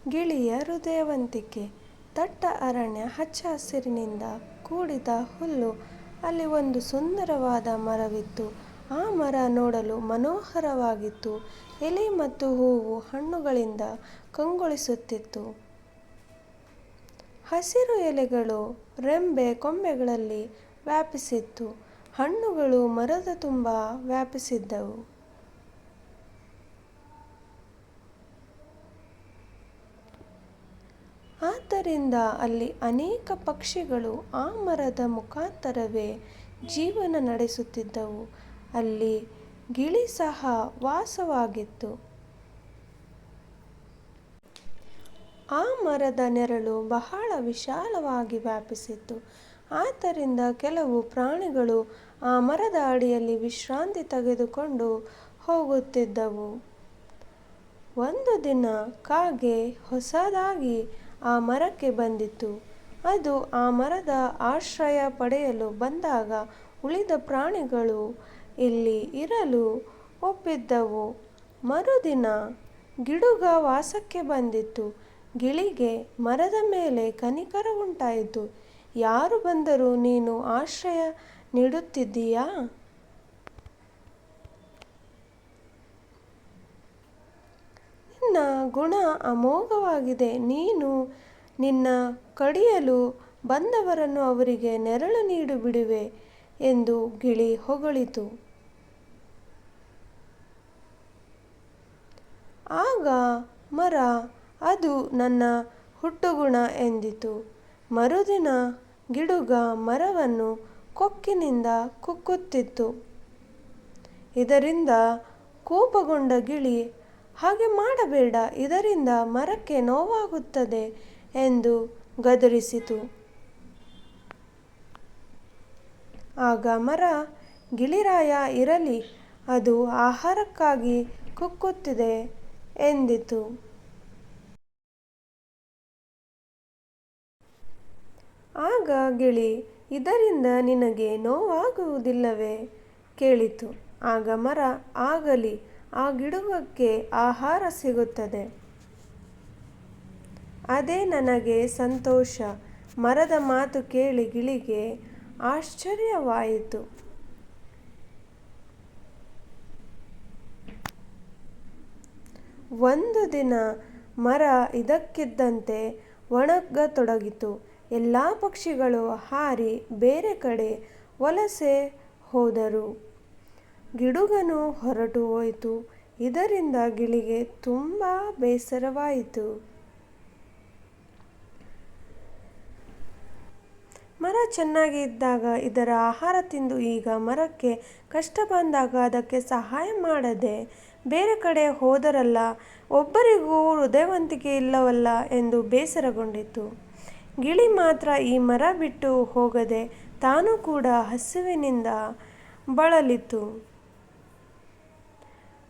ಗಿಳಿಯ ಹೃದಯವಂತಿಕೆ. ದಟ್ಟ ಅರಣ್ಯ, ಹಚ್ಚ ಹಸಿರಿನಿಂದ ಕೂಡಿದ ಹುಲ್ಲು. ಅಲ್ಲಿ ಒಂದು ಸುಂದರವಾದ ಮರವಿತ್ತು. ಆ ಮರ ನೋಡಲು ಮನೋಹರವಾಗಿತ್ತು. ಎಲೆ ಮತ್ತು ಹೂವು ಹಣ್ಣುಗಳಿಂದ ಕಂಗೊಳಿಸುತ್ತಿತ್ತು. ಹಸಿರು ಎಲೆಗಳು ರೆಂಬೆ ಕೊಂಬೆಗಳಲ್ಲಿ ವ್ಯಾಪಿಸಿತ್ತು. ಹಣ್ಣುಗಳು ಮರದ ತುಂಬ ವ್ಯಾಪಿಸಿದ್ದವು. ಆದ್ದರಿಂದ ಅಲ್ಲಿ ಅನೇಕ ಪಕ್ಷಿಗಳು ಆ ಮರದ ಮುಖಾಂತರವೇ ಜೀವನ ನಡೆಸುತ್ತಿದ್ದವು. ಅಲ್ಲಿ ಗಿಳಿ ಸಹ ವಾಸವಾಗಿತ್ತು. ಆ ಮರದ ನೆರಳು ಬಹಳ ವಿಶಾಲವಾಗಿ ವ್ಯಾಪಿಸಿತ್ತು. ಆದ್ದರಿಂದ ಕೆಲವು ಪ್ರಾಣಿಗಳು ಆ ಮರದ ಅಡಿಯಲ್ಲಿ ವಿಶ್ರಾಂತಿ ತೆಗೆದುಕೊಂಡು ಹೋಗುತ್ತಿದ್ದವು. ಒಂದು ದಿನ ಕಾಗೆ ಹೊಸದಾಗಿ ಆ ಮರಕ್ಕೆ ಬಂದಿತು. ಅದು ಆ ಮರದ ಆಶ್ರಯ ಪಡೆಯಲು ಬಂದಾಗ ಉಳಿದ ಪ್ರಾಣಿಗಳು ಇಲ್ಲಿ ಇರಲು ಒಪ್ಪಿದ್ದವು. ಮರುದಿನ ಗಿಡುಗ ವಾಸಕ್ಕೆ ಬಂದಿತು. ಗಿಳಿಗೆ ಮರದ ಮೇಲೆ ಕನಿಕರ ಉಂಟಾಯಿತು. ಯಾರು ಬಂದರೂ ನೀನು ಆಶ್ರಯ ನೀಡುತ್ತಿದ್ದೀಯಾ? ನಿನ್ನ ಗುಣ ಅಮೋಘವಾಗಿದೆ. ನೀನು ನಿನ್ನ ಕಡಿಯಲು ಬಂದವರನ್ನು ಅವರಿಗೆ ನೆರಳು ನೀಡಿಬಿಡುವೆ ಎಂದು ಗಿಳಿ ಹೊಗಳಿತು. ಆಗ ಮರ, ಅದು ನನ್ನ ಹುಟ್ಟುಗುಣ ಎಂದಿತು. ಮರುದಿನ ಗಿಡುಗ ಮರವನ್ನು ಕೊಕ್ಕಿನಿಂದ ಕುಕ್ಕುತ್ತಿತ್ತು. ಇದರಿಂದ ಕೋಪಗೊಂಡ ಗಿಳಿ, ಹಾಗೆ ಮಾಡಬೇಡ, ಇದರಿಂದ ಮರಕ್ಕೆ ನೋವಾಗುತ್ತದೆ ಎಂದು ಗದರಿಸಿತು. ಆಗ ಮರ, ಗಿಳಿರಾಯ ಇರಲಿ, ಅದು ಆಹಾರಕ್ಕಾಗಿ ಕುಕ್ಕುತ್ತಿದೆ ಎಂದಿತು. ಆಗ ಗಿಳಿ, ಇದರಿಂದ ನಿನಗೆ ನೋವಾಗುವುದಿಲ್ಲವೇ ಕೇಳಿತು. ಆಗ ಮರ, ಆಗಲಿ, ಆ ಗಿಡುಗಕ್ಕೆ ಆಹಾರ ಸಿಗುತ್ತದೆ, ಅದೇ ನನಗೆ ಸಂತೋಷ. ಮರದ ಮಾತು ಕೇಳಿ ಗಿಳಿಗೆ ಆಶ್ಚರ್ಯವಾಯಿತು. ಒಂದು ದಿನ ಮರ ಇದ್ದಕ್ಕಿದ್ದಂತೆ ಒಣಗತೊಡಗಿತು. ಎಲ್ಲ ಪಕ್ಷಿಗಳು ಹಾರಿ ಬೇರೆ ಕಡೆ ವಲಸೆ ಹೋದರು. ಗಿಡುಗನು ಹೊರಟು ಹೋಯಿತು. ಇದರಿಂದ ಗಿಳಿಗೆ ತುಂಬ ಬೇಸರವಾಯಿತು. ಮರ ಚೆನ್ನಾಗಿ ಇದ್ದಾಗ ಇದರ ಆಹಾರ ತಿಂದು ಈಗ ಮರಕ್ಕೆ ಕಷ್ಟ ಬಂದಾಗ ಅದಕ್ಕೆ ಸಹಾಯ ಮಾಡದೆ ಬೇರೆ ಕಡೆ ಹೋದರಲ್ಲ, ಒಬ್ಬರಿಗೂ ಹೃದಯವಂತಿಕೆ ಇಲ್ಲವಲ್ಲ ಎಂದು ಬೇಸರಗೊಂಡಿತು. ಗಿಳಿ ಮಾತ್ರ ಈ ಮರ ಬಿಟ್ಟು ಹೋಗದೆ ತಾನೂ ಕೂಡ ಹಸಿವಿನಿಂದ ಬಳಲಿತು.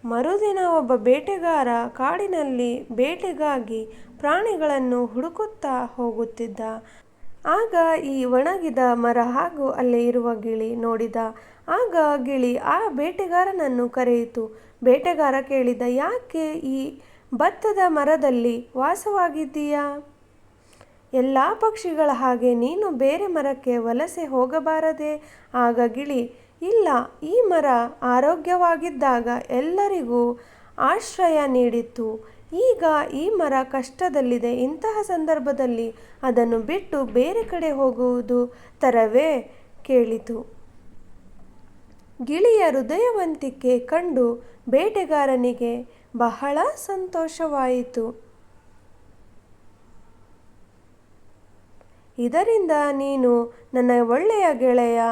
ಮರುದಿನ ಒಬ್ಬ ಬೇಟೆಗಾರ ಕಾಡಿನಲ್ಲಿ ಬೇಟೆಗಾಗಿ ಪ್ರಾಣಿಗಳನ್ನು ಹುಡುಕುತ್ತಾ ಹೋಗುತ್ತಿದ್ದ. ಆಗ ಈ ಒಣಗಿದ ಮರ ಹಾಗೂ ಅಲ್ಲೇ ಇರುವ ಗಿಳಿ ನೋಡಿದ. ಆಗ ಗಿಳಿ ಆ ಬೇಟೆಗಾರನನ್ನು ಕರೆಯಿತು. ಬೇಟೆಗಾರ ಕೇಳಿದ, ಯಾಕೆ ಈ ಬತ್ತದ ಮರದಲ್ಲಿ ವಾಸವಾಗಿದ್ದೀಯಾ? ಎಲ್ಲ ಪಕ್ಷಿಗಳ ಹಾಗೆ ನೀನು ಬೇರೆ ಮರಕ್ಕೆ ವಲಸೆ ಹೋಗಬಾರದೆ? ಆಗ ಗಿಳಿ, ಇಲ್ಲ, ಈ ಮರ ಆರೋಗ್ಯವಾಗಿದ್ದಾಗ ಎಲ್ಲರಿಗೂ ಆಶ್ರಯ ನೀಡಿತು. ಈಗ ಈ ಮರ ಕಷ್ಟದಲ್ಲಿದೆ. ಇಂತಹ ಸಂದರ್ಭದಲ್ಲಿ ಅದನ್ನು ಬಿಟ್ಟು ಬೇರೆ ಕಡೆ ಹೋಗುವುದು ತರವೇ ಕೇಳಿತು. ಗಿಳಿಯ ಹೃದಯವಂತಿಕೆ ಕಂಡು ಬೇಟೆಗಾರನಿಗೆ ಬಹಳ ಸಂತೋಷವಾಯಿತು. ಇದರಿಂದ ನೀನು ನನ್ನ ಒಳ್ಳೆಯ ಗೆಳೆಯ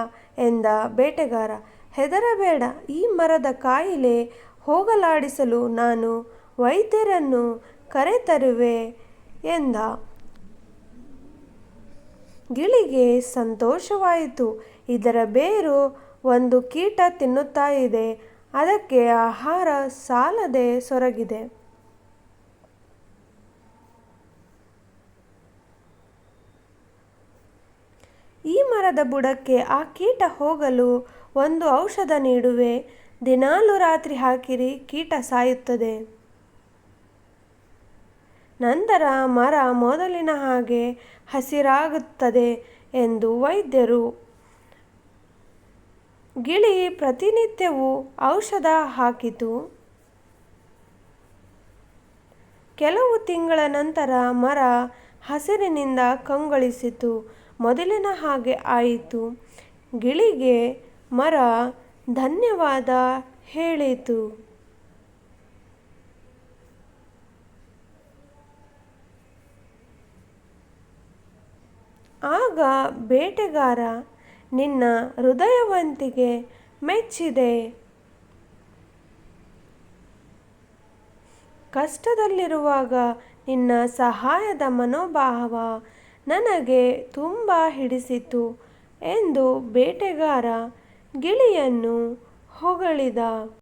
ಎಂದ ಬೇಟೆಗಾರ. ಹೆದರಬೇಡ, ಈ ಮರದ ಕಾಯಿಲೆ ಹೋಗಲಾಡಿಸಲು ನಾನು ವೈದ್ಯರನ್ನು ಕರೆತರುವೆ ಎಂದ. ಗಿಳಿಗೆ ಸಂತೋಷವಾಯಿತು. ಇದರ ಬೇರು ಒಂದು ಕೀಟ ತಿನ್ನುತ್ತಾ ಇದೆ, ಅದಕ್ಕೆ ಆಹಾರ ಸಾಲದೆ ಸೊರಗಿದೆ. ಈ ಮರದ ಬುಡಕ್ಕೆ ಆ ಕೀಟ ಹೋಗಲು ಒಂದು ಔಷಧ ನೀಡುವೆ. ದಿನಾಲೂ ರಾತ್ರಿ ಹಾಕಿರಿ, ಕೀಟ ಸಾಯುತ್ತದೆ. ನಂತರ ಮರ ಮೊದಲಿನ ಹಾಗೆ ಹಸಿರಾಗುತ್ತದೆ ಎಂದು ವೈದ್ಯರು. ಗಿಳಿ ಪ್ರತಿನಿತ್ಯವೂ ಔಷಧ ಹಾಕಿತು. ಕೆಲವು ತಿಂಗಳ ನಂತರ ಮರ ಹಸಿರಿನಿಂದ ಕಂಗೊಳಿಸಿತು, ಮೊದಲಿನ ಹಾಗೆ ಆಯಿತು. ಗಿಳಿಗೆ ಮರ ಧನ್ಯವಾದ ಹೇಳಿತು. ಆಗ ಬೇಟೆಗಾರ, ನಿನ್ನ ಹೃದಯವಂತಿಕೆ ಮೆಚ್ಚಿದೆ. ಕಷ್ಟದಲ್ಲಿರುವಾಗ ನಿನ್ನ ಸಹಾಯದ ಮನೋಭಾವ ನನಗೆ ತುಂಬ ಹಿಡಿಸಿತು ಎಂದು ಬೇಟೆಗಾರ ಗಿಳಿಯನ್ನು ಹೊಗಳಿದ.